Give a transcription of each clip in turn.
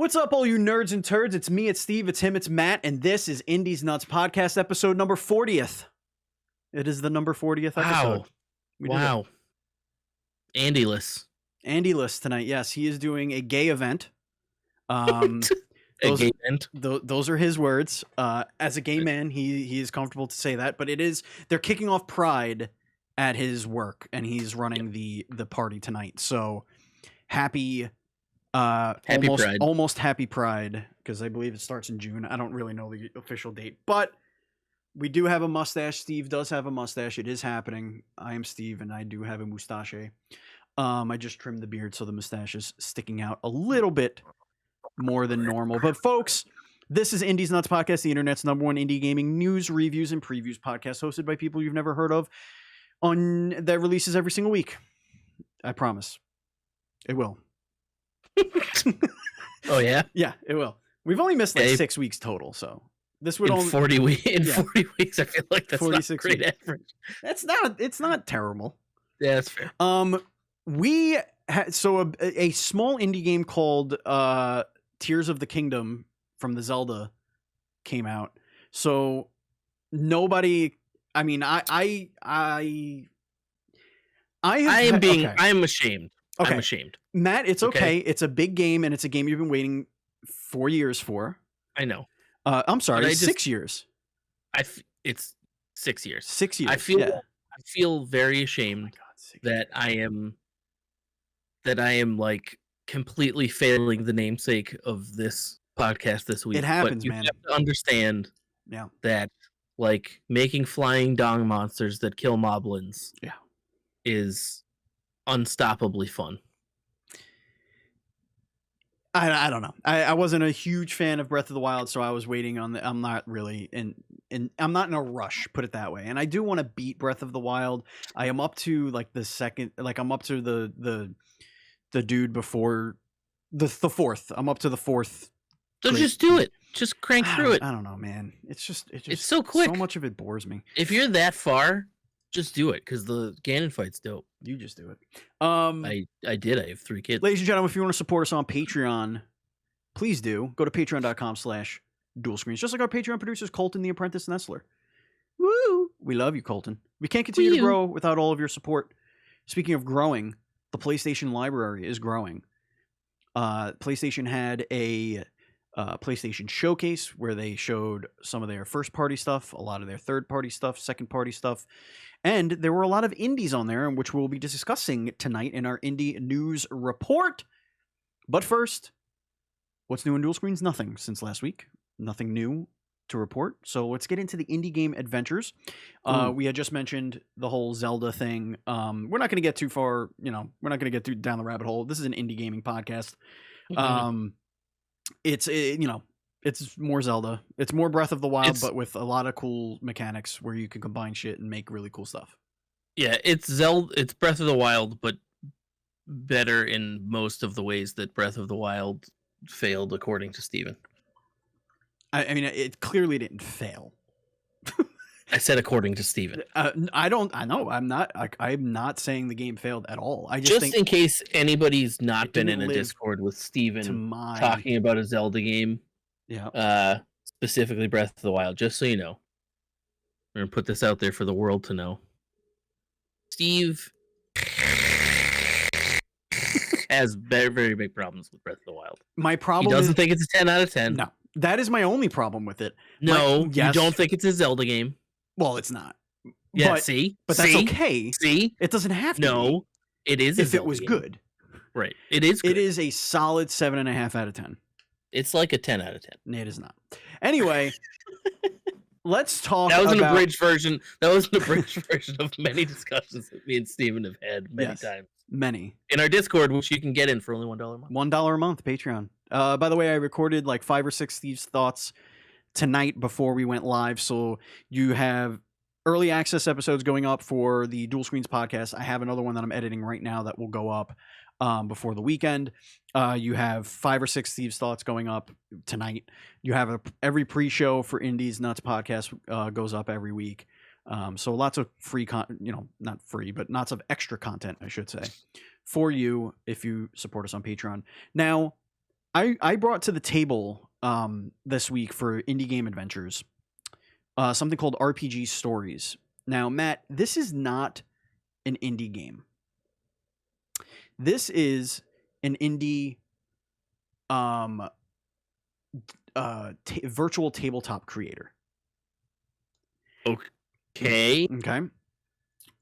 What's up, all you nerds and turds? It's me, it's Steve, it's him, it's Matt, and this is Indies Nuts Podcast episode number 40th. It is the number 40th episode. Wow. Andy-less. Andy-less tonight, yes. He is doing a gay event. Those are his words. As a gay man, he is comfortable to say that, but they're kicking off Pride at his work, and he's running the party tonight. So happy Pride. Almost happy Pride, because I believe it starts in June. I don't really know the official date, but we do have a mustache. Steve does have a mustache. It is happening. I am Steve, and I do have a mustache. I just trimmed the beard, so the mustache is sticking out a little bit more than normal. But folks, this is Indies Nuts Podcast, the internet's number one indie gaming news, reviews, and previews podcast, hosted by people you've never heard of, that releases every single week. I promise. It will. Oh yeah? Yeah, it will. We've only missed like 6 weeks total, so this would in only 40 weeks I feel like that's 46 not great weeks. average. It's not terrible. Yeah, that's fair. We had a small indie game called Tears of the Kingdom from the Zelda came out. So nobody, I mean, I am ashamed. Okay. I'm ashamed. Matt, it's okay. It's a big game, and it's a game you've been waiting 4 years for. I know. I'm sorry, 6 years. It's 6 years. 6 years. I feel very ashamed that I am like completely failing the namesake of this podcast this week. It happens, but you man. have to understand that like making flying dong monsters that kill moblins is unstoppably fun. I don't know. I wasn't a huge fan of Breath of the Wild, so I was waiting on I'm not really I'm not in a rush, put it that way. And I do want to beat Breath of the Wild. I am up to like the second, like I'm up to the dude before the fourth. I'm up to the fourth. So just do it. Just crank through it. I don't know, man. It's so quick. So much of it bores me. If you're that far, just do it, because the Ganon fight's dope. You just do it. I did. I have 3 kids. Ladies and gentlemen, if you want to support us on Patreon, please do. Go to patreon.com/dual-screens. Just like our Patreon producers, Colton, the Apprentice, Nestler. Woo! We love you, Colton. We can't continue to grow without all of your support. Speaking of growing, the PlayStation library is growing. PlayStation had a PlayStation showcase where they showed some of their first-party stuff, a lot of their third-party stuff, second-party stuff, and there were a lot of indies on there, which we'll be discussing tonight in our indie news report. But first, what's new in Dual Screens? Nothing since last week. Nothing new to report. So let's get into the indie game adventures. We had just mentioned the whole Zelda thing. We're not going to get too far, we're not going to get down the rabbit hole. This is an indie gaming podcast. It's more Zelda. It's more Breath of the Wild, but with a lot of cool mechanics where you can combine shit and make really cool stuff. Yeah, it's Zelda. It's Breath of the Wild, but better in most of the ways that Breath of the Wild failed, according to Steven. I mean, it clearly didn't fail. I said according to Steven. I know. I'm not saying the game failed at all. I just think in case anybody's not been in a Discord with Steven talking about a Zelda game. Yeah. Specifically Breath of the Wild, just so you know. We're going to put this out there for the world to know. Steve has very, very big problems with Breath of the Wild. My problem He doesn't think it's a 10 out of 10. No. That is my only problem with it. No, you don't think it's a Zelda game. Well, it's not. Yeah, but that's okay. See? It doesn't have to be. It is if it was good. Right. It is good. It is a solid 7.5 out of 10. It's like a 10 out of 10. It is not. Anyway, let's talk about... An abridged version. That was an abridged version of many discussions that me and Steven have had many times. Many. In our Discord, which you can get in for only $1 a month. $1 a month, Patreon. By the way, I recorded like 5 or 6 Steve's Thoughts tonight before we went live, so you have early access episodes going up for the Dual Screens podcast. I have another one that I'm editing right now that will go up before the weekend. You have 5 or 6 Steve's Thoughts going up tonight. You have every pre-show for Indies Nuts podcast goes up every week. So lots of free not free, but lots of extra content, I should say, for you if you support us on Patreon. Now, I brought to the table this week for Indie Game Adventures something called RPG Stories. Now, Matt, this is not an indie game. This is an indie virtual tabletop creator. Okay.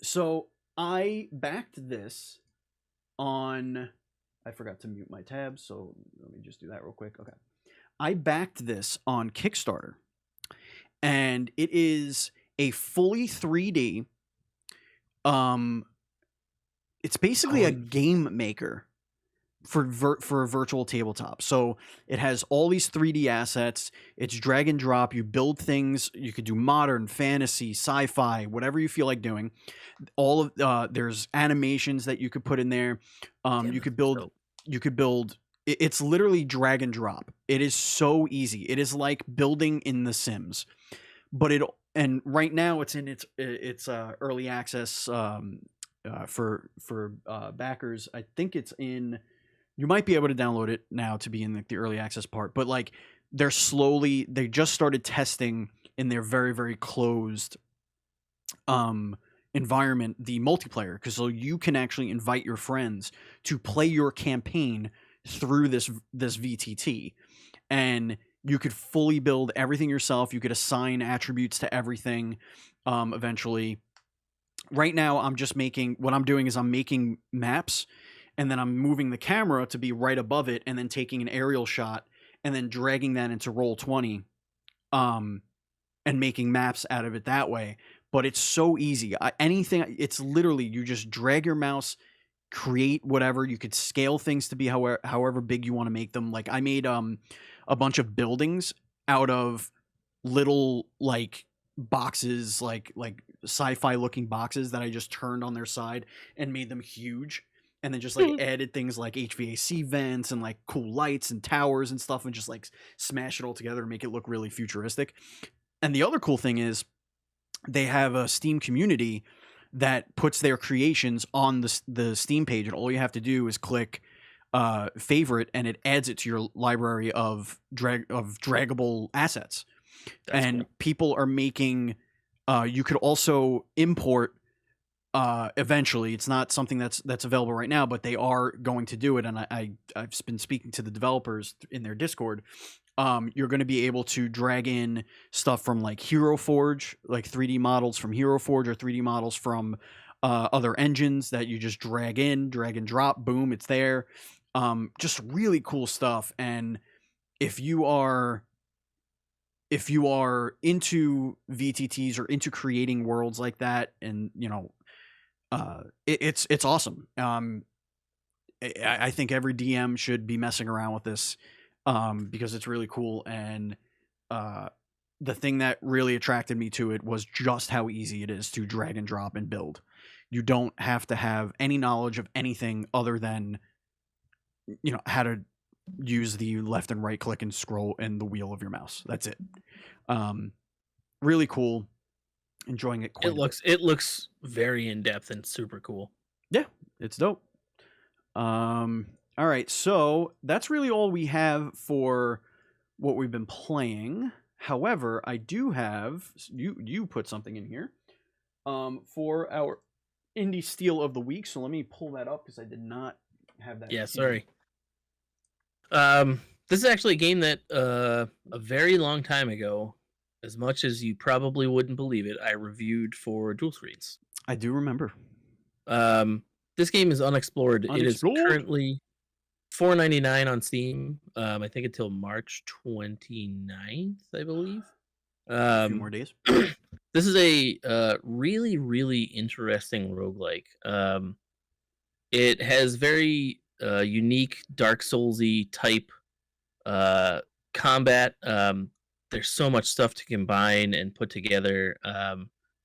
So I backed this on... I forgot to mute my tabs, so let me just do that real quick. Okay. I backed this on Kickstarter, and it is a fully 3D... it's basically a game maker for a virtual tabletop. So it has all these 3D assets. It's drag and drop. You build things. You could do modern, fantasy, sci-fi, whatever you feel like doing. All of there's animations that you could put in there. You could build. You could build. It's literally drag and drop. It is so easy. It is like building in The Sims, but and right now it's in its early access for backers. I think it's in. You might be able to download it now to be in the early access part, but like they just started testing in their very, very closed environment the multiplayer, because so you can actually invite your friends to play your campaign through this VTT, and you could fully build everything yourself. You could assign attributes to everything eventually. Right now, I'm making maps, and then I'm moving the camera to be right above it, and then taking an aerial shot, and then dragging that into Roll20, and making maps out of it that way. But it's so easy. It's literally, you just drag your mouse, create whatever. You could scale things to be however big you want to make them. Like I made a bunch of buildings out of little like boxes, like sci-fi looking boxes that I just turned on their side and made them huge. And then just like added things like HVAC vents and like cool lights and towers and stuff, and just like smash it all together and make it look really futuristic. And the other cool thing is they have a Steam community that puts their creations on the Steam page, and all you have to do is click favorite, and it adds it to your library of draggable assets. That's cool. People are making. You could also import. Eventually, it's not something that's available right now, but they are going to do it, and I've been speaking to the developers in their Discord. You're going to be able to drag in stuff from like Hero Forge, like 3D models from Hero Forge, or 3D models from other engines that you just drag and drop. Boom, it's there. Just really cool stuff. And if you are into VTTs or into creating worlds like that, and it's awesome. I think every DM should be messing around with this. Because it's really cool, and the thing that really attracted me to it was just how easy it is to drag and drop and build. You don't have to have any knowledge of anything other than how to use the left and right click and scroll and the wheel of your mouse. That's it. Really cool. Enjoying it quite a bit. It looks very in depth and super cool. Yeah, it's dope. All right, so that's really all we have for what we've been playing. However, I do have you put something in here for our Indie Steal of the Week. So let me pull that up because I did not have that. Yeah, sorry. This is actually a game that a very long time ago, as much as you probably wouldn't believe it, I reviewed for Dual Screens. I do remember. This game is Unexplored. It is currently $4.99 on Steam. I think until March 29th, I believe. A few more days. This is a really, really interesting roguelike. It has very unique Dark Souls-y type combat. There's so much stuff to combine and put together.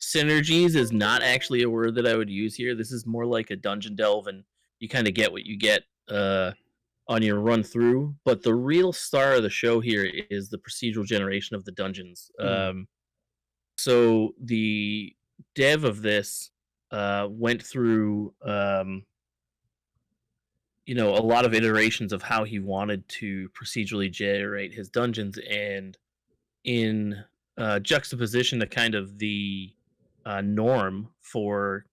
Synergies is not actually a word that I would use here. This is more like a dungeon delve, and you kind of get what you get on your run through. But the real star of the show here is the procedural generation of the dungeons. So the dev of this went through a lot of iterations of how he wanted to procedurally generate his dungeons, and in juxtaposition to kind of the norm for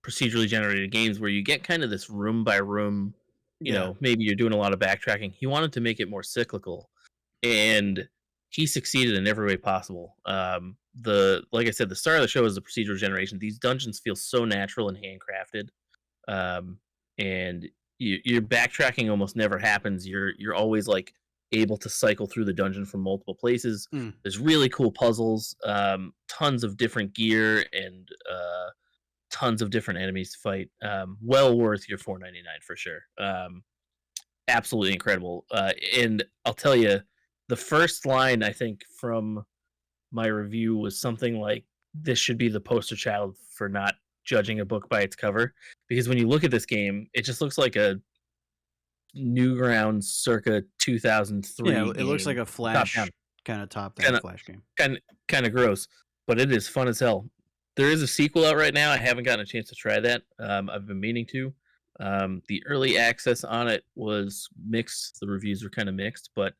procedurally generated games where you get kind of this room by room, maybe you're doing a lot of backtracking. He wanted to make it more cyclical, and he succeeded in every way possible. Like I said, the start of the show is the procedural generation. These dungeons feel so natural and handcrafted, and your backtracking almost never happens. You're always like able to cycle through the dungeon from multiple places. There's really cool puzzles, tons of different gear, and tons of different enemies to fight. Well worth your $4.99 for sure. Absolutely incredible. And I'll tell you, the first line I think from my review was something like, "This should be the poster child for not judging a book by its cover," because when you look at this game, it just looks like a Newgrounds circa 2003. Yeah, it looks like a Flash kind of top-down Flash game. Kind of gross, but it is fun as hell. There is a sequel out right now. I haven't gotten a chance to try that. I've been meaning to. The early access on it was mixed. The reviews were kind of mixed, but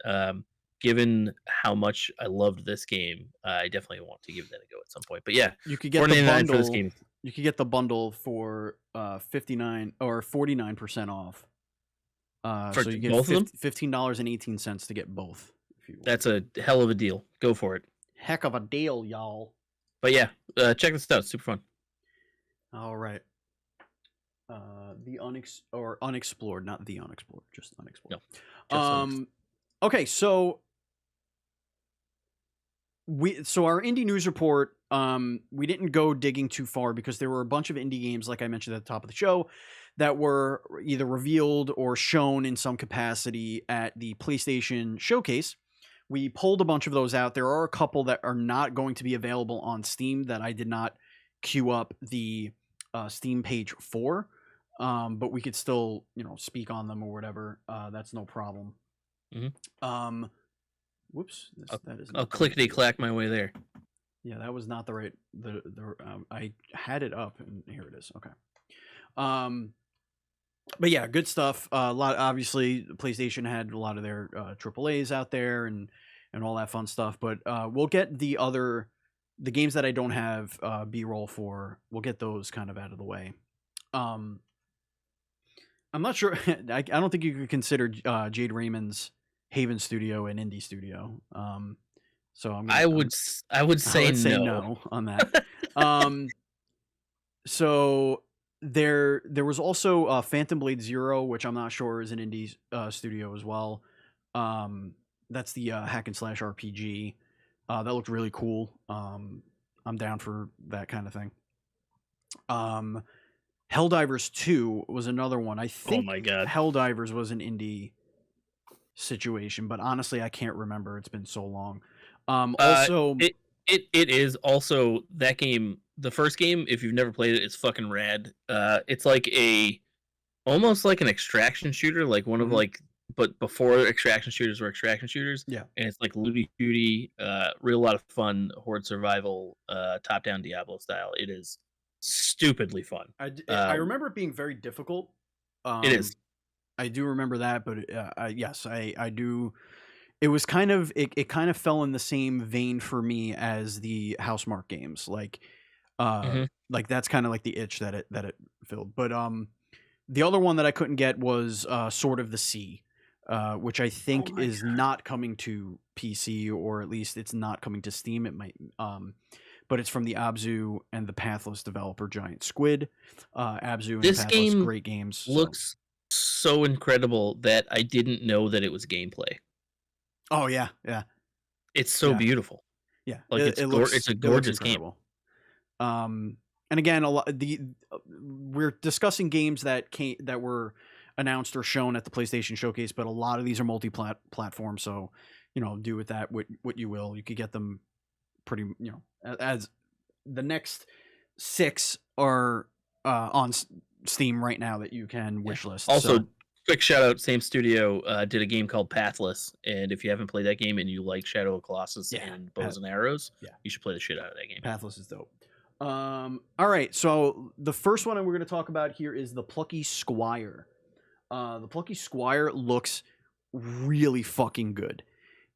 given how much I loved this game, I definitely want to give that a go at some point. But yeah, you could get the bundle for this game. You could get the bundle for 59 or 49% off. So you get both of them? $15.18 to get both. If you want. That's a hell of a deal. Go for it. Heck of a deal, y'all. But yeah, check this out. It's super fun. All right. The unexplored, not the unexplored, just unexplored. No. Okay, so our indie news report, we didn't go digging too far because there were a bunch of indie games, like I mentioned at the top of the show, that were either revealed or shown in some capacity at the PlayStation Showcase. We pulled a bunch of those out. There are a couple that are not going to be available on Steam that I did not queue up the Steam page for, but we could still, speak on them or whatever. That's no problem. Mm-hmm. Whoops. I'll clickety-clack my way there. Yeah, that was not the right. I had it up, and here it is. Okay. But yeah, good stuff. A lot. Obviously, PlayStation had a lot of their AAAs out there and all that fun stuff. But we'll get the games that I don't have B-roll for. We'll get those kind of out of the way. I'm not sure. I don't think you could consider Jade Raymond's Haven Studio an indie studio. So I would say no on that. So there was also Phantom Blade Zero, which I'm not sure is an indie studio as well. That's the hack and slash RPG. That looked really cool. I'm down for that kind of thing. Helldivers 2 was another one. I think Helldivers was an indie situation, but honestly I can't remember. It's been so long. Also it is also that game. The first game, if you've never played it, it's fucking rad. It's like almost like an extraction shooter, like one of but before extraction shooters were extraction shooters. Yeah. And it's like looty shooty, real lot of fun, horde survival, top down Diablo style. It is stupidly fun. I remember it being very difficult. It is. I do remember that, but yes, I do. It was kind of it kind of fell in the same vein for me as the Housemarque games, like that's kind of like the itch that it filled. But the other one that I couldn't get was Sword of the Sea, which I think is not coming to PC, or at least it's not coming to Steam. It might, but it's from the Abzu and the Pathless developer Giant Squid. Abzu and this Pathless, game great games. Looks so incredible that I didn't know that it was gameplay. Oh yeah. It's so beautiful. Yeah, like it's a gorgeous game. And again, we're discussing games that were announced or shown at the PlayStation Showcase, but a lot of these are multi-platform. So, do with that what you will. You could get them pretty, as the next 6 are on Steam right now that you can wishlist. Also, quick shout out, same studio did a game called Pathless, and if you haven't played that game and you like Shadow of Colossus and bows and arrows, you should play the shit out of that game. Pathless is dope. All right, so the first one we're going to talk about here is The Plucky Squire. The Plucky Squire looks really fucking good.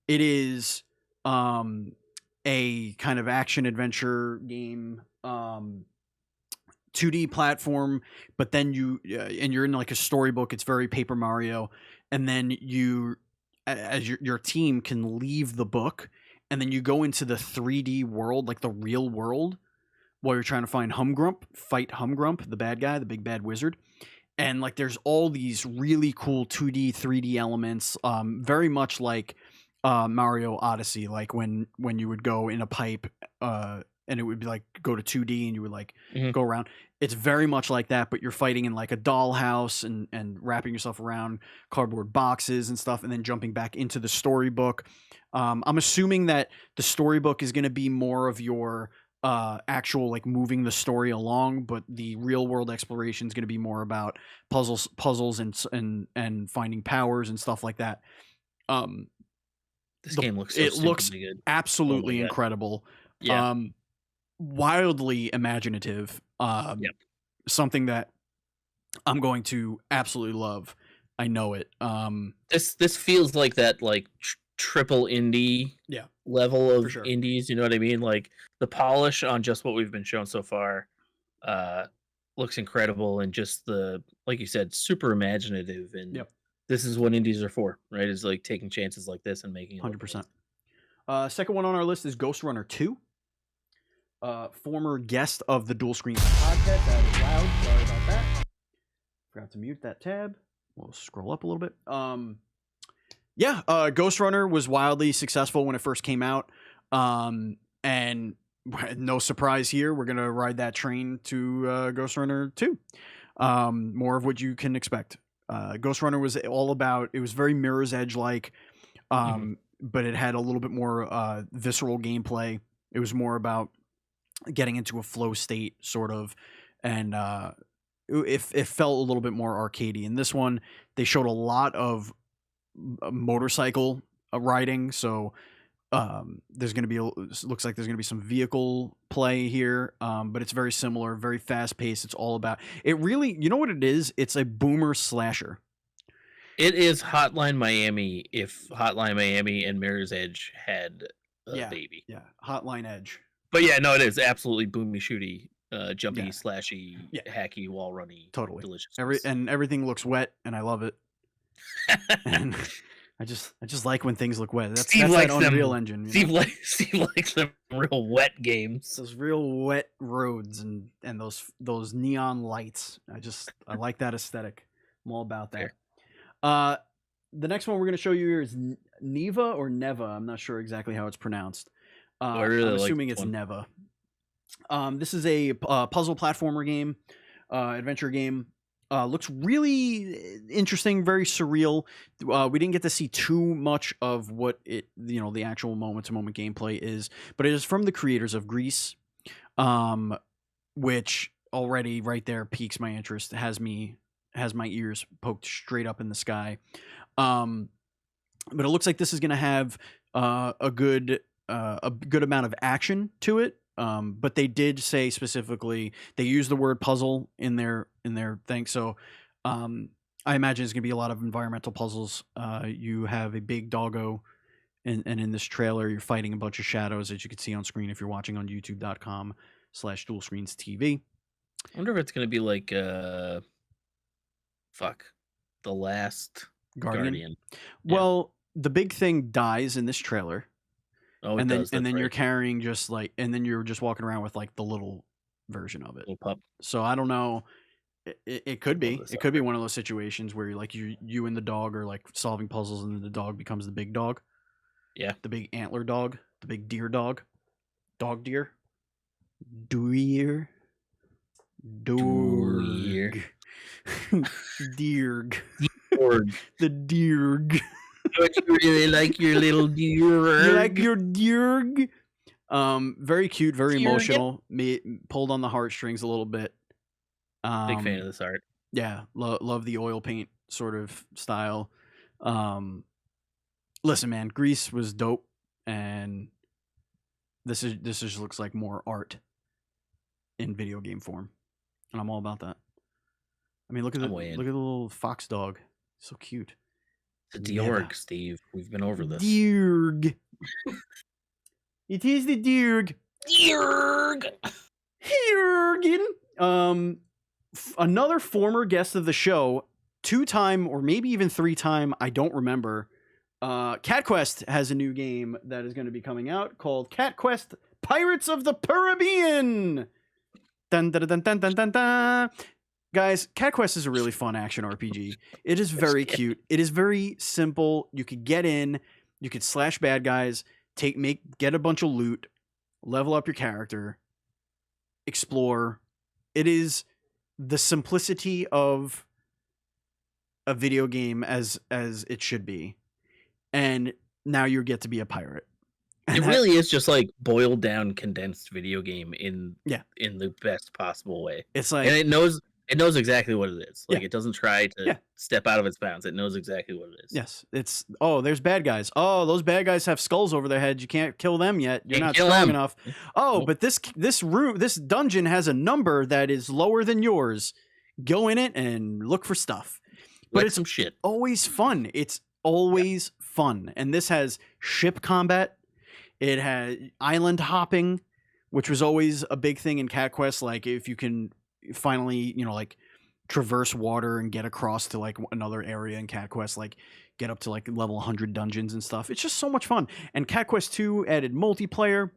It is a kind of action adventure game, 2D platform, but then you're in like a storybook. It's very Paper Mario, and then you, as your team, can leave the book, and then you go into the 3D world, like the real world, while you're trying to fight Humgrump, the bad guy, the big bad wizard. And like there's all these really cool 2D 3D elements, very much like Mario Odyssey, like when you would go in a pipe and it would be like go to 2D and you would like go around. It's very much like that, but you're fighting in like a dollhouse and wrapping yourself around cardboard boxes and stuff, and then jumping back into the storybook. I'm assuming that the storybook is going to be more of your actual like moving the story along, but the real world exploration is going to be more about puzzles and finding powers and stuff like that. This game looks good. Absolutely incredible. Yeah. Wildly imaginative. Something that I'm going to absolutely love. I know it. This feels like that like triple indie level of indies, you know what I mean? Like the polish on just what we've been shown so far looks incredible, and just the, like you said, super imaginative, and this is what indies are for, right? Is like taking chances like this and making it 100%. Second one on our list is Ghost Runner 2. Former guest of the Dual Screens podcast. That is loud. Sorry about that. Forgot to mute that tab. We'll scroll up a little bit. Ghost Runner was wildly successful when it first came out. And no surprise here, we're going to ride that train to Ghost Runner 2. More of what you can expect. Ghost Runner was all about, it was very Mirror's Edge-like, but it had a little bit more visceral gameplay. It was more about getting into a flow state, sort of, and it felt a little bit more arcadey. In this one, they showed a lot of motorcycle riding, so there's going to be looks like there's going to be some vehicle play here, but it's very similar, very fast paced. It's all about it. Really, you know what it is? It's a boomer slasher. It is Hotline Miami if Hotline Miami and Mirror's Edge had a baby. Yeah, Hotline Edge. But yeah, no, it is absolutely boomy shooty, jumpy, slashy, hacky, wall runny. Totally delicious. Everything looks wet, and I love it. And I just like when things look wet. That's that Unreal Engine. Steve likes them real wet games. Those real wet roads and those neon lights. I like that aesthetic. I'm all about that. The next one we're going to show you here is Neva or Neva. I'm not sure exactly how it's pronounced. I'm assuming it's Neva. This is a puzzle platformer game, adventure game. Looks really interesting, very surreal. We didn't get to see too much of what the actual moment-to-moment gameplay is, but it is from the creators of Grease, which already right there piques my interest, has my ears poked straight up in the sky. But it looks like this is going to have a good amount of action to it. But they did say specifically they use the word puzzle in their thing. So I imagine it's going to be a lot of environmental puzzles. You have a big doggo, and in this trailer you're fighting a bunch of shadows, as you can see on screen if you're watching on youtube.com/dualscreens.tv. I wonder if it's going to be like The Last Guardian. Well, the big thing dies in this trailer. Oh, and then you're carrying and then you're just walking around with like the little version of it. Little pup. So I don't know. It could be. It could be one of those situations where you and the dog are like solving puzzles, and then the dog becomes the big dog. Yeah. The big antler dog, the big deer dog, deer. The deerg. But you really like your little deer. You like your deerg. Very cute, very emotional. Pulled on the heartstrings a little bit. Big fan of this art. Yeah, love the oil paint sort of style. Listen, man, Grease was dope, and this just looks like more art in video game form, and I'm all about that. I mean, look at the little fox dog. So cute. The Diorg, Steve. We've been over this. Diorg. It is the Diorg. Diorg. Diorgin. Another former guest of the show, 2-time or maybe even 3-time, I don't remember. Cat Quest has a new game that is going to be coming out called Cat Quest Pirates of the Caribbean. Dun, dun, dun, dun, dun, dun, dun. Guys, Cat Quest is a really fun action RPG. It is very cute. It is very simple. You could get in, you could slash bad guys, get a bunch of loot, level up your character, explore. It is the simplicity of a video game as it should be. And now you get to be a pirate. And it really is just like boiled down, condensed video game in the best possible way. It's like, and it knows exactly what it is. Like it doesn't try to step out of its bounds. It knows exactly what it is. Yes, it's there's bad guys. Oh, those bad guys have skulls over their heads. You can't kill them yet. You're not strong enough. Oh, but this dungeon has a number that is lower than yours. Go in it and look for stuff. But it's some shit. Always fun. It's always fun. And this has ship combat. It has island hopping, which was always a big thing in Cat Quest. Like if you can finally, like traverse water and get across to like another area in Cat Quest, like get up to like level 100 dungeons and stuff. It's just so much fun. And Cat Quest 2 added multiplayer,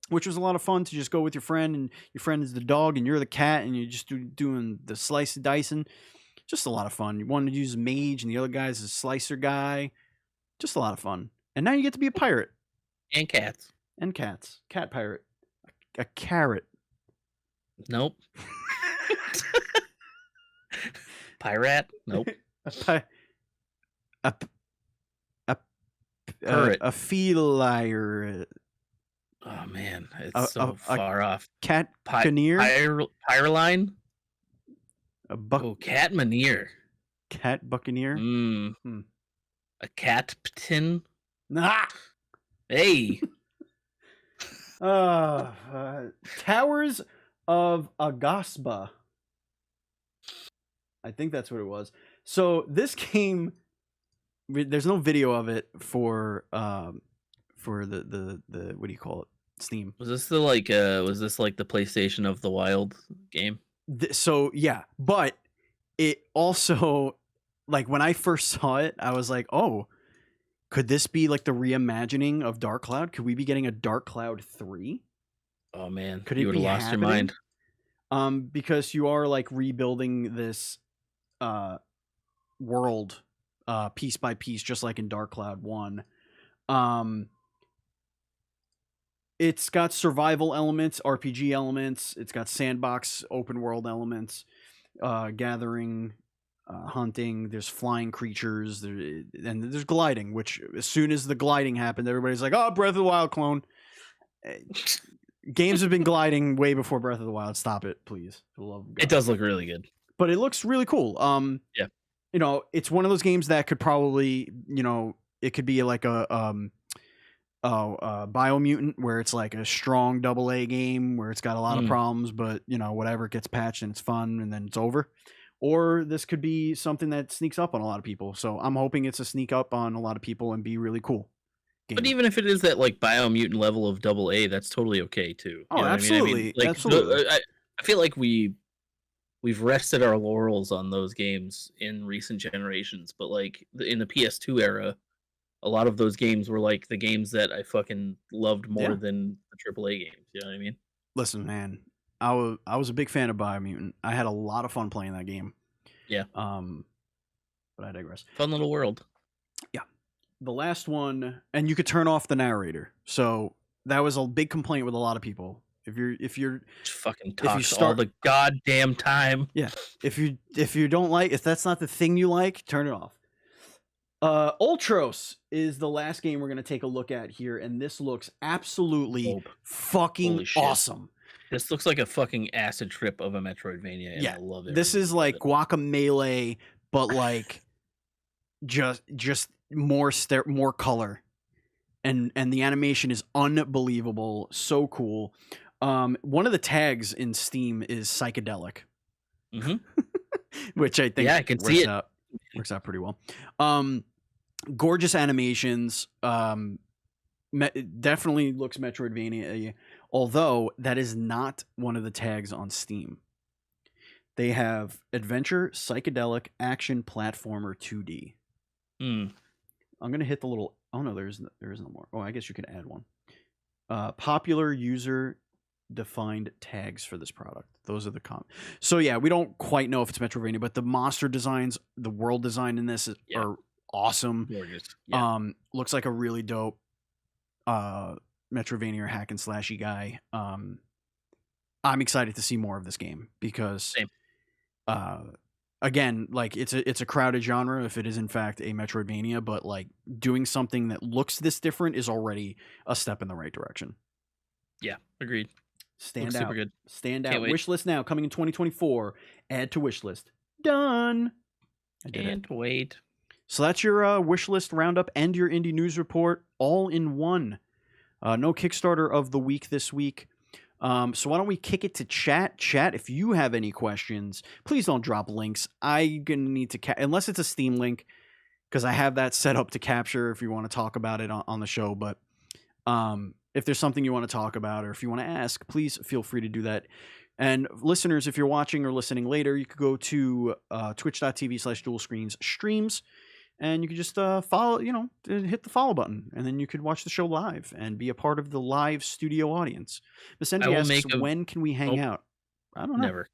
which was a lot of fun to just go with your friend, and your friend is the dog and you're the cat, and you're just doing the slice and dicing. Just a lot of fun. You wanted to use mage and the other guy's a slicer guy. Just a lot of fun. And now you get to be a pirate. And cats. And cats. Cat pirate. A carrot. Nope. Pirate? Nope. A feline. Oh man, it's so far off. Cat Buccaneer? Pyroline? Cat Maneer. Cat Buccaneer? A cat ptin? Ah! Hey. Towers of Agasba. I think that's what it was. So this game, there's no video of it for the what do you call it? Steam. Was this like the PlayStation of the Wild game? So yeah, but it also, like when I first saw it, I was like, oh, could this be like the reimagining of Dark Cloud? Could we be getting a Dark Cloud 3? Oh man, could you would have lost happening? Your mind. Because you are like rebuilding this world piece by piece, just like in Dark Cloud 1. It's got survival elements, RPG elements. It's got sandbox open world elements, gathering, hunting. There's flying creatures, and there's gliding. Which as soon as the gliding happened, everybody's like, "Oh, Breath of the Wild clone." Games have been gliding way before Breath of the Wild. Stop it, please. For the love of God. It does look really good, but it looks really cool. Yeah. It's one of those games that could probably, it could be like a Biomutant, where it's like a strong AA game where it's got a lot of problems, but whatever, it gets patched and it's fun and then it's over. Or this could be something that sneaks up on a lot of people. So I'm hoping it's a sneak up on a lot of people and be really cool game. But even if it is that like Biomutant level of AA, that's totally okay too. Oh, absolutely. Absolutely. I feel like we've rested our laurels on those games in recent generations, but like in the PS2 era, a lot of those games were like the games that I fucking loved more than the AAA games. You know what I mean? Listen, man, I was a big fan of Biomutant. I had a lot of fun playing that game. Yeah. But I digress. Fun little world. Yeah. The last one, and you could turn off the narrator. So that was a big complaint with a lot of people. If you're just fucking talks all the goddamn time. Yeah. If you don't like, if that's not the thing you like, turn it off. Ultros is the last game we're going to take a look at here, and this looks absolutely fucking awesome. This looks like a fucking acid trip of a Metroidvania, and I love it. This is like Guacamelee, but like just more color, and the animation is unbelievable, so cool. One of the tags in Steam is psychedelic, mm-hmm. which I think I can see it. Works out pretty well. Gorgeous animations. Definitely looks Metroidvania, although that is not one of the tags on Steam. They have adventure, psychedelic, action, platformer, 2D. I'm gonna hit the little. Oh no, there is no more. Oh, I guess you can add one. Popular user defined tags for this product. Those are the So yeah, we don't quite know if it's Metroidvania, but the monster designs, the world design in this are awesome. Gorgeous. Yeah. Looks like a really dope Metroidvania or hack and slashy guy. I'm excited to see more of this game because again, like it's a crowded genre if it is in fact a Metroidvania, but like doing something that looks this different is already a step in the right direction. Yeah, agreed. Stand out. Super good. Stand out. Wish list now, coming in 2024. Add to wish list. Done. Can't wait. So that's your wish list roundup and your indie news report all in one. No Kickstarter of the week this week. So why don't we kick it to chat? Chat, if you have any questions, please don't drop links. I'm going to need to, unless it's a Steam link, because I have that set up to capture if you want to talk about it on the show. But if there's something you want to talk about or if you want to ask, please feel free to do that. And listeners, if you're watching or listening later, you could go to twitch.tv/dualscreens streams. And you can just follow, hit the follow button, and then you could watch the show live and be a part of the live studio audience. Vincenti asks, when can we hang out? I don't know. Never.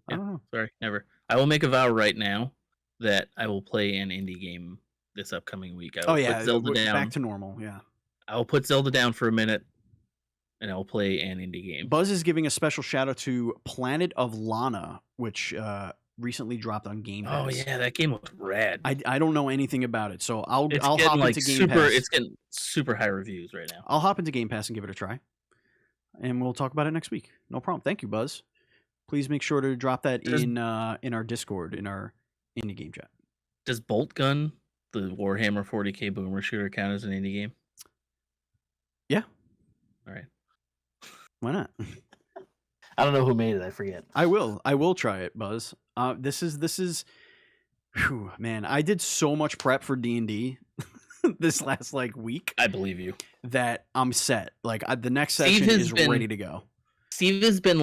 I don't know. Sorry, never. I will make a vow right now that I will play an indie game this upcoming week. I will put Zelda down. Back to normal, yeah. I will put Zelda down for a minute, and I will play an indie game. Buzz is giving a special shout out to Planet of Lana, which recently dropped on Game Pass. Oh yeah, that game was rad. I don't know anything about it, so I'll hop into Game Pass. It's getting super high reviews right now. I'll hop into Game Pass and give it a try, and we'll talk about it next week. No problem. Thank you, Buzz. Please make sure to drop that in our Discord, in our indie game chat. Does Bolt Gun, the Warhammer 40K boomer shooter, count as an indie game? Yeah. All right. Why not? I don't know who made it. I forget. I will try it, Buzz. This is, whew, man. I did so much prep for D&D this last week. I believe you. That I'm set. The next session is ready to go. Steve has been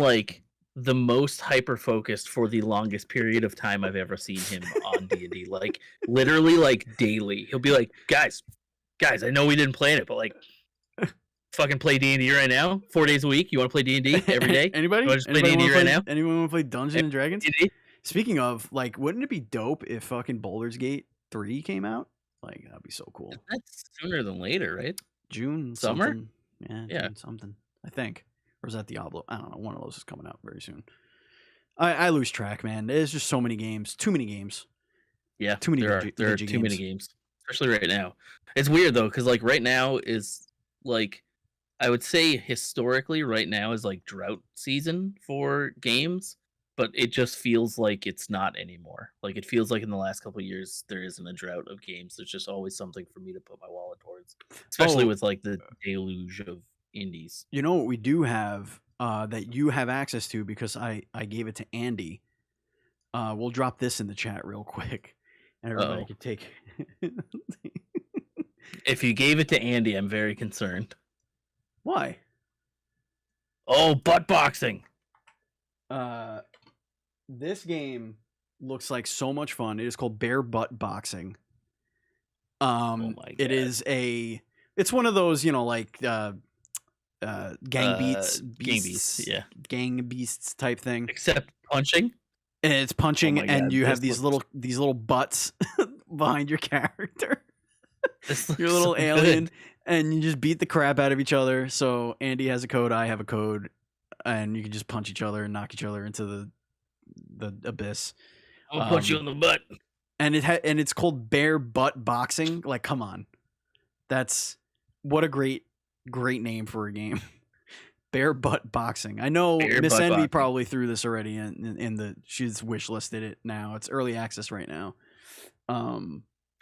the most hyper focused for the longest period of time I've ever seen him on D&D. Literally daily. He'll be like, guys, I know we didn't plan it, but fucking play D&D right now, 4 days a week. You want to play D&D every day? Anybody? Just play D&D right now? Anyone want to play Dungeons and Dragons? D&D? Speaking of, wouldn't it be dope if fucking Baldur's Gate 3 came out? That'd be so cool. That's sooner than later, right? June summer? Something. Yeah, June something. I think. Or is that Diablo? I don't know. One of those is coming out very soon. I lose track, man. There's just so many games. Too many games. Yeah, too many. There are too many games, especially right now. It's weird though, because right now is I would say historically right now is drought season for games, but it just feels like it's not anymore. It feels like in the last couple of years there isn't a drought of games. There's just always something for me to put my wallet towards, especially with the deluge of indies. You know what we do have that you have access to because I gave it to Andy. We'll drop this in the chat real quick, and everybody can take. If you gave it to Andy, I'm very concerned. Why? Oh, butt boxing. This game looks like so much fun. It is called Bear Butt Boxing. Oh my God. It's one of those, gang beasts type thing. Except punching. And it's punching, and you have these little butts behind your character. Your little alien. And you just beat the crap out of each other. So Andy has a code, I have a code, and you can just punch each other and knock each other into the abyss. I'll punch you in the butt. And it's called Bear Butt Boxing. Come on, what a great name for a game. Bear Butt Boxing. I know Miss Envy probably threw this already she's wish listed it now. It's early access right now.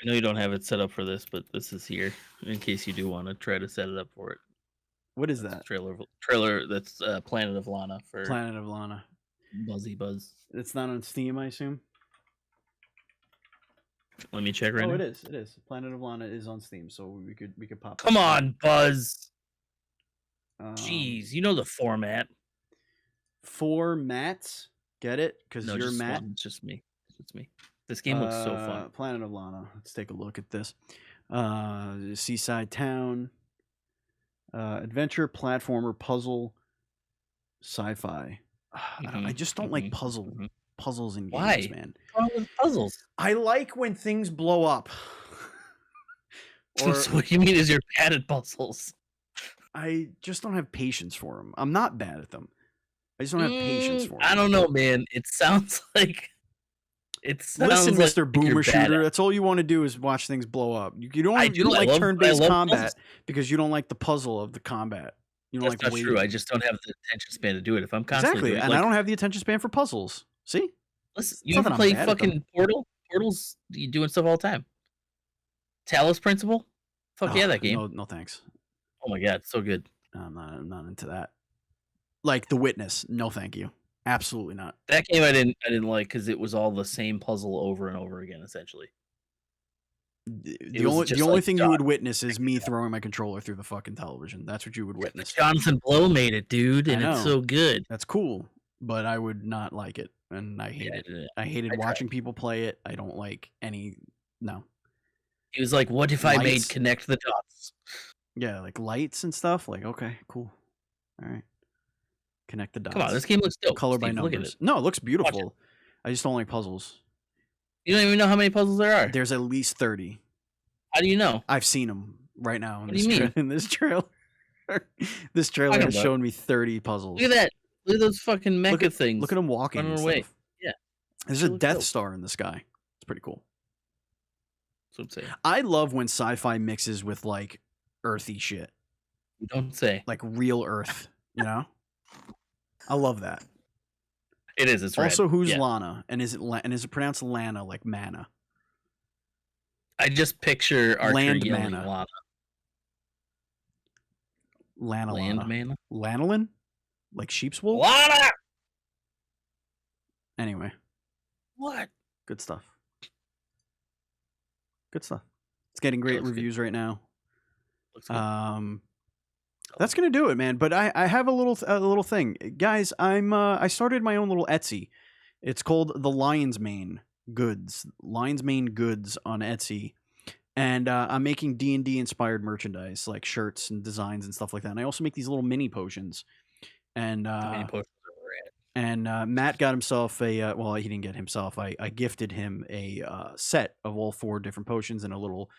I know you don't have it set up for this, but this is here in case you do want to try to set it up for it. What is that? Trailer that's Planet of Lana for Planet of Lana. Buzzy Buzz. It's not on Steam, I assume. Let me check right now. Oh, it is. It is. Planet of Lana is on Steam, so we could pop. Come on, Buzz. Jeez, you know the format. Formats? Get it? Because you're Matt. It's just me. It's me. This game looks so fun. Planet of Lana. Let's take a look at this. Seaside Town. Adventure, platformer, puzzle, sci-fi. I just don't like puzzles in games, man. What's wrong with puzzles? I like when things blow up. So what do you mean is you're bad at puzzles? I just don't have patience for them. I'm not bad at them. I just don't have patience for them. I don't know, man. It sounds like... Listen, like Mr. Boomer Shooter, that's all you want to do is watch things blow up. You don't like turn-based combat because you don't like the puzzle of the combat. You don't That's not true. I just don't have the attention span to do it. If I'm constantly and I don't have the attention span for puzzles. See? Listen, you can play fucking Portal. Portal's you doing stuff all the time. Talos Principle? Fuck yeah, that game. No thanks. Oh my god, it's so good. I'm not into that. Like The Witness, no thank you. Absolutely not. That game I didn't like because it was all the same puzzle over and over again, essentially. The only thing you would witness is me throwing my controller through the fucking television. That's what you would witness. Jonathan Blow made it, dude, and it's so good. That's cool, but I would not like it, and I hate it. I hated watching people play it. I don't like any. No. He was like, "What if I made connect the dots?" Yeah, like lights and stuff. Like, okay, cool, all right. Connect the dots. Come on, this game looks dope. Color by numbers. No, it looks beautiful. I just don't like puzzles. You don't even know how many puzzles there are. There's at least 30. How do you know? I've seen them right now in this trailer. This trailer has shown me 30 puzzles. Look at that. Look at those fucking mecha things. Look at them walking. Running away. Yeah. There's a Death Star in the sky. It's pretty cool. That's what I'm saying. I love when sci-fi mixes with like earthy shit. You don't say. Like real Earth, you know? I love that. It is. It's also red. Who's Lana, and is it pronounced Lana like mana? I just picture Archer yelling Lana. Mana. Lanolin, like sheep's wool. Lana. Anyway, what? Good stuff. Good stuff. It's getting great reviews right now. Looks good. That's gonna do it, man. But I have a little thing, guys. I started my own little Etsy. It's called the Lion's Mane Goods on Etsy, and I'm making D&D inspired merchandise like shirts and designs and stuff like that. And I also make these little mini potions. And Matt got himself a well, he didn't get himself. I gifted him a set of all 4 different potions and a little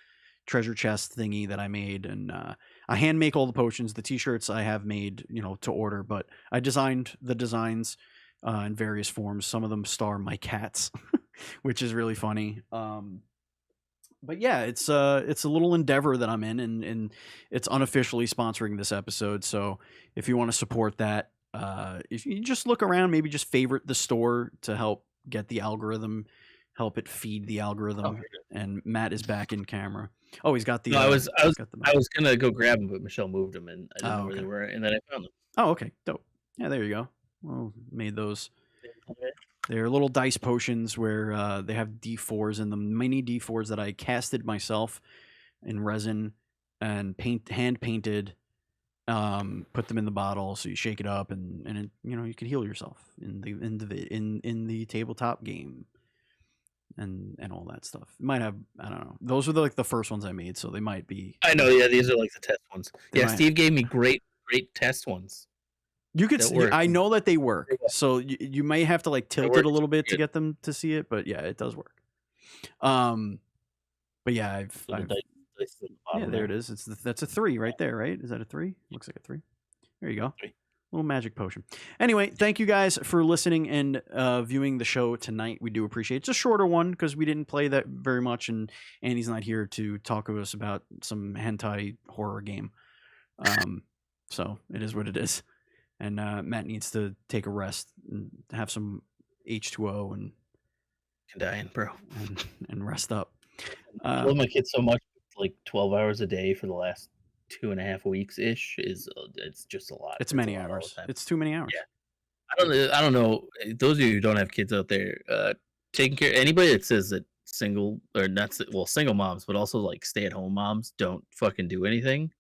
treasure chest thingy that I made, and I hand make all the potions. The t-shirts I have made, to order, but I designed the designs in various forms. Some of them star my cats, which is really funny. But yeah, it's a little endeavor that I'm in, and it's unofficially sponsoring this episode. So if you want to support that, if you just look around, maybe just favorite the store to help get the algorithm, help it feed the algorithm. And Matt is back in camera. Oh, he's got the. No, I was gonna go grab them, but Michelle moved them, and I didn't know where they were, and then I found them. Oh, okay, dope. Yeah, there you go. Well, made those. They're little dice potions where they have D4s in them, mini D4s that I casted myself in resin and hand painted. Put them in the bottle, so you shake it up, and it, you can heal yourself in the tabletop game. And all that stuff. It might have, I don't know. Those were the first ones I made, so they might be. I know, yeah. These are like the test ones. Yeah, Steve gave me great test ones. You could. I know that they work. So you may have to tilt it a little bit to get them to see it, but yeah, it does work. But yeah, I've yeah, there it is. That's a 3 right there, right? Is that a 3? Looks like a 3. There you go. 3. Little magic potion. Anyway, thank you guys for listening and viewing the show tonight. We do appreciate it. It's a shorter one because we didn't play that very much, and Andy's not here to talk to us about some hentai horror game. So it is what it is. And Matt needs to take a rest and have some H2O and dying, bro, and rest up. I love my kids so much. 12 hours a day for the last 2.5 weeks ish it's just a lot. It's many hours. It's too many hours. Yeah. I don't know. Those of you who don't have kids out there, taking care. Anybody that says that single moms, but also like stay-at-home moms don't fucking do anything.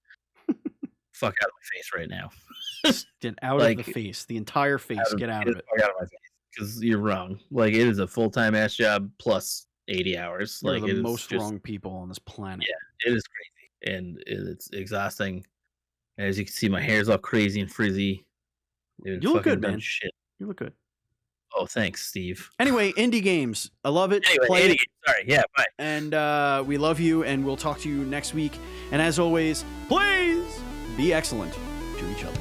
Fuck out of my face right now. Get out of the face. The entire face. Get out of it. Fuck out of my face. Because you're wrong. Like, it is a full-time ass job plus 80 hours. You're like, the most wrong people on this planet. Yeah, it is crazy. And it's exhausting. And as you can see, my hair's all crazy and frizzy. You look good, man. Shit. You look good. Oh, thanks, Steve. Anyway, indie games. I love it. Anyway, Play it. Sorry, yeah, bye. And we love you, and we'll talk to you next week. And as always, please be excellent to each other.